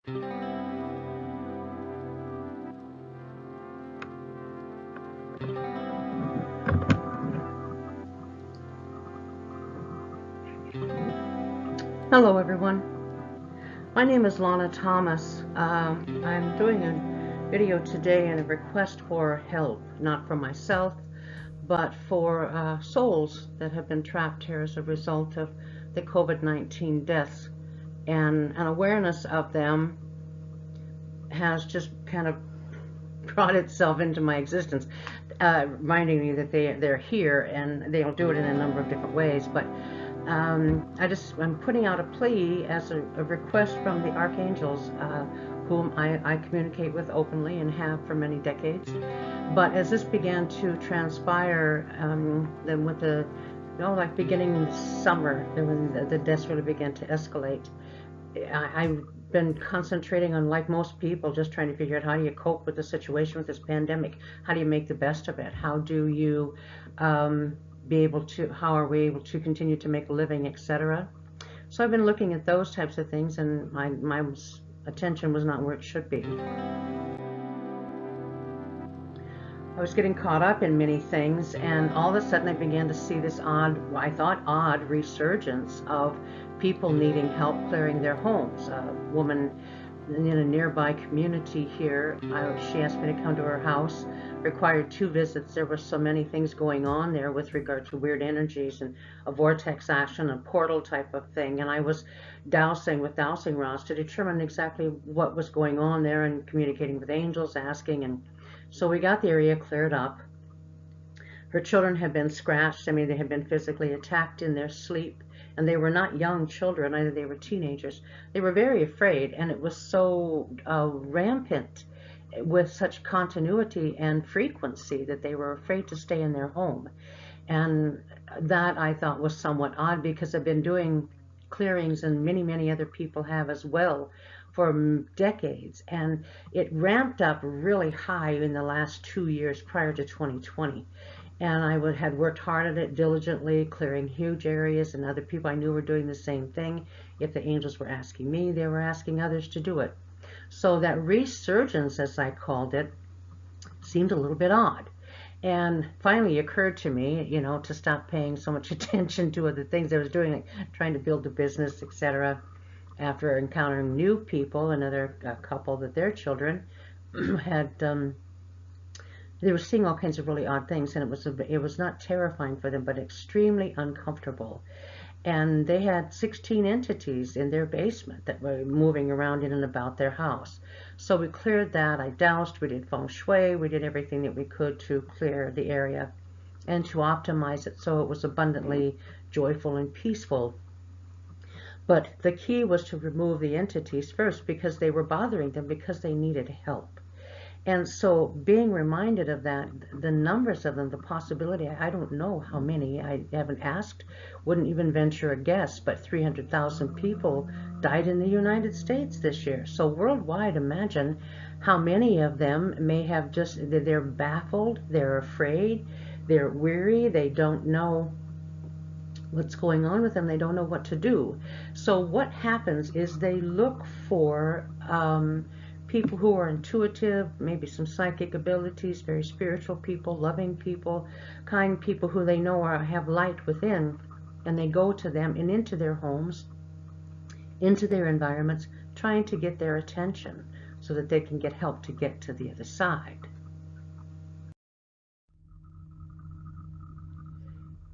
Hello everyone, my name is Lana Thomas. I'm doing a video today and a request for help, not for myself, but for souls that have been trapped here as a result of the COVID-19 deaths. And an awareness of them has just kind of brought itself into my existence, reminding me that they're here, and they'll do it in a number of different ways. But I'm putting out a plea as a request from the archangels, whom I communicate with openly and have for many decades. But as this began to transpire, then with the, like beginning in the summer, when the deaths really began to escalate, I've been concentrating on, like most people, just trying to figure out how do you cope with the situation with this pandemic? How do you make the best of it? How do you how are we able to continue to make a living, etc. So I've been looking at those types of things, and my attention was not where it should be. I was getting caught up in many things, and all of a sudden I began to see this I thought odd resurgence of people needing help clearing their homes. A woman in a nearby community here, she asked me to come to her house, required 2 visits. There were so many things going on there with regard to weird energies and a vortex action, a portal type of thing, and I was dowsing with dowsing rods to determine exactly what was going on there and communicating with angels, asking, and so we got the area cleared up. Her children had been scratched. I mean, they had been physically attacked in their sleep, and they were not young children either. They were teenagers. They were very afraid, and it was so rampant with such continuity and frequency that they were afraid to stay in their home. And that I thought was somewhat odd, because I've been doing clearings, and many other people have as well, for decades, and it ramped up really high in the last 2 years prior to 2020. And I had worked hard at it diligently, clearing huge areas, and other people I knew were doing the same thing. If the angels were asking me, they were asking others to do it. So that resurgence, as I called it, seemed a little bit odd. And finally occurred to me, to stop paying so much attention to other things I was doing, like trying to build a business, etc. After encountering new people, another couple that their children had, they were seeing all kinds of really odd things, and it was not terrifying for them, but extremely uncomfortable. And they had 16 entities in their basement that were moving around in and about their house. So we cleared that. I doused, we did feng shui, we did everything that we could to clear the area and to optimize it so it was abundantly joyful and peaceful. But the key was to remove the entities first, because they were bothering them, because they needed help. And so being reminded of that, the numbers of them, the possibility, I don't know how many, I haven't asked, wouldn't even venture a guess, but 300,000 people died in the United States this year. So worldwide, imagine how many of them may have they're baffled, they're afraid, they're weary, they don't know what's going on with them, they don't know what to do. So what happens is they look for people who are intuitive, maybe some psychic abilities, very spiritual people, loving people, kind people who they know have light within, and they go to them and into their homes, into their environments, trying to get their attention so that they can get help to get to the other side.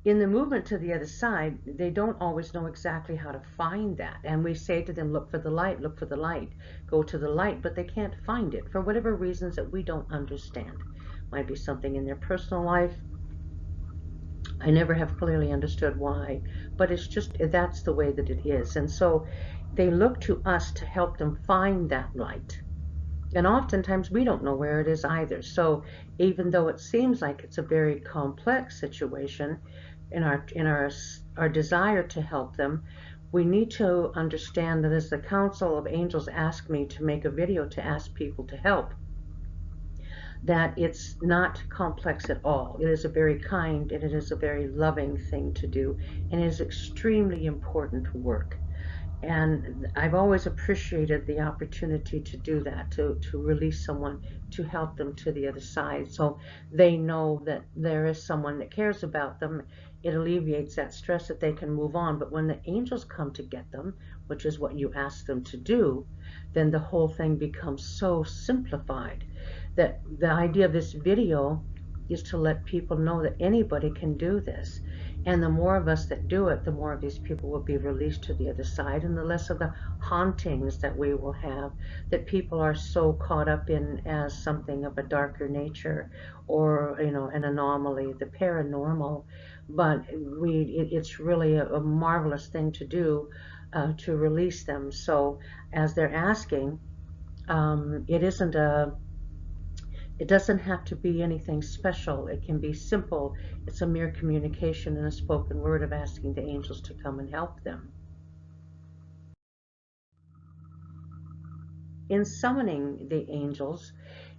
In the movement to the other side, they don't always know exactly how to find that. And we say to them, look for the light, go to the light, but they can't find it for whatever reasons that we don't understand. Might be something in their personal life. I never have clearly understood why, but it's just, that's the way that it is. And so they look to us to help them find that light. And oftentimes we don't know where it is either. So even though it seems like it's a very complex situation, in our desire to help them, we need to understand that as the Council of Angels asked me to make a video to ask people to help, that it's not complex at all. It is a very kind and it is a very loving thing to do, and it is extremely important work. And I've always appreciated the opportunity to do that, to release someone, to help them to the other side, so they know that there is someone that cares about them. It alleviates that stress that they can move on. But when the angels come to get them, which is what you ask them to do, then the whole thing becomes so simplified that the idea of this video is to let people know that anybody can do this. And the more of us that do it, the more of these people will be released to the other side, and the less of the hauntings that we will have, that people are so caught up in as something of a darker nature, or, you know, an anomaly, the paranormal. But it's really a marvelous thing to do, to release them. So as they're asking, it isn't a it doesn't have to be anything special. It can be simple. It's a mere communication and a spoken word of asking the angels to come and help them. In summoning the angels,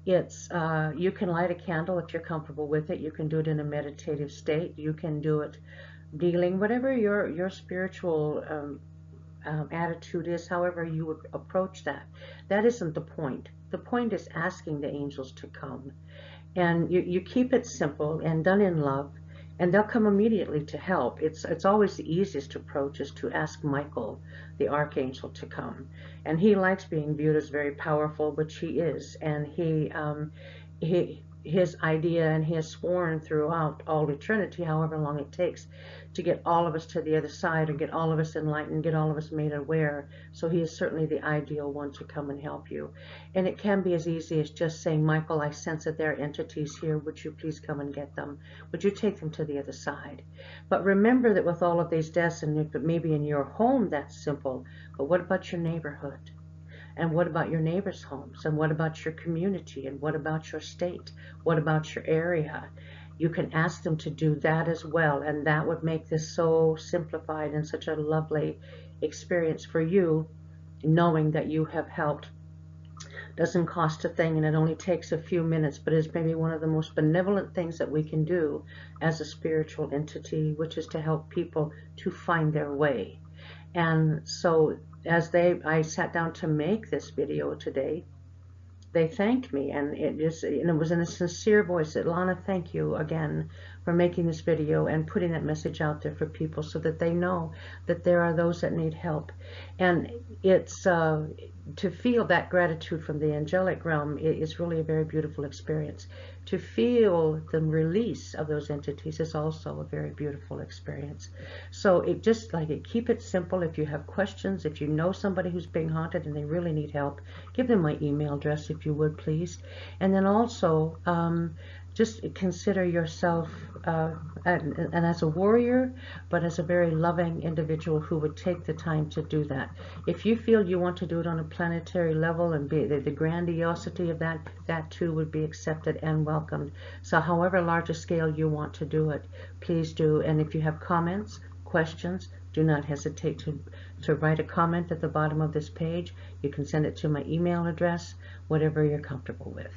it's you can light a candle if you're comfortable with it. You can do it in a meditative state. You can do it dealing, whatever your spiritual attitude is, however you would approach that. That isn't the point. The point is asking the angels to come. And you keep it simple and done in love, and they'll come immediately to help. It's always the easiest approach is to ask Michael, the archangel, to come. And he likes being viewed as very powerful, which he is. And his idea, and he has sworn throughout all eternity, however long it takes, to get all of us to the other side, and get all of us enlightened, get all of us made aware. So he is certainly the ideal one to come and help you. And it can be as easy as just saying, Michael, I sense that there are entities here. Would you please come and get them? Would you take them to the other side? But remember that with all of these deaths, and maybe in your home that's simple, but what about your neighborhood? And what about your neighbors' homes? And what about your community? And what about your state? What about your area? You can ask them to do that as well, and that would make this so simplified and such a lovely experience for you, knowing that you have helped. Doesn't cost a thing, and it only takes a few minutes, but is maybe one of the most benevolent things that we can do as a spiritual entity, which is to help people to find their way. And so as I sat down to make this video today, they thanked me, and it was in a sincere voice that, Lana, thank you again for making this video and putting that message out there for people, so that they know that there are those that need help. And it's to feel that gratitude from the angelic realm is really a very beautiful experience. To feel the release of those entities is also a very beautiful experience. So keep it simple. If you have questions, if you know somebody who's being haunted and they really need help, give them my email address if you would, please. And then also just consider yourself and as a warrior, but as a very loving individual who would take the time to do that. If you feel you want to do it on a planetary level, and the grandiosity of that too would be accepted and welcomed. So however large a scale you want to do it, please do. And if you have comments, questions, do not hesitate to write a comment at the bottom of this page. You can send it to my email address, whatever you're comfortable with.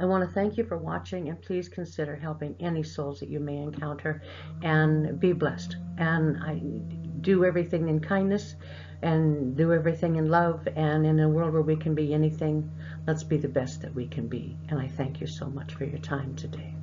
I want to thank you for watching, and please consider helping any souls that you may encounter, and be blessed. And I do everything in kindness, and do everything in love, and in a world where we can be anything, let's be the best that we can be. And I thank you so much for your time today.